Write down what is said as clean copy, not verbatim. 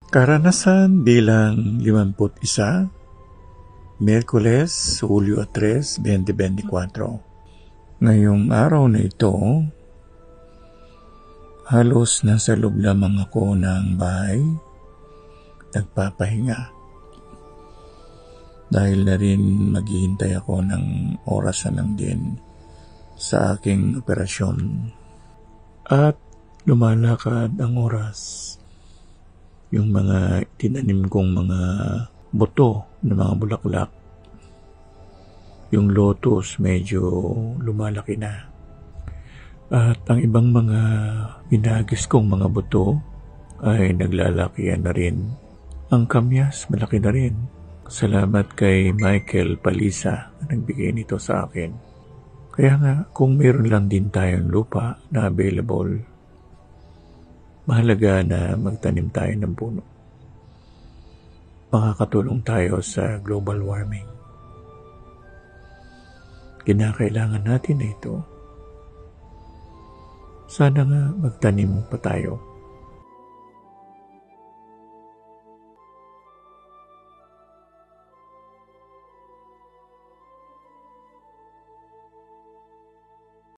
Karanasan bilang 51, Miyerkules, Hulyo 3, 2024. Ngayong araw na ito, halos nasa loob lamang ako ng bahay, nagpapahinga. Dahil na rin maghihintay ako ng oras na lang din sa aking operasyon. At lumalakad ang oras. Yung mga tinanim kong mga buto ng mga bulaklak, yung lotus medyo lumalaki na. At ang ibang mga inagis kong mga buto ay naglalakihan na rin. Ang kamyas malaki na rin. Salamat kay Michael Palisa na nagbigay nito sa akin. Kaya nga, kung meron lang din tayong lupa na available, mahalaga na magtanim tayo ng puno. Makakatulong tayo sa global warming. Kinakailangan natin na ito. Sana nga magtanim pa tayo.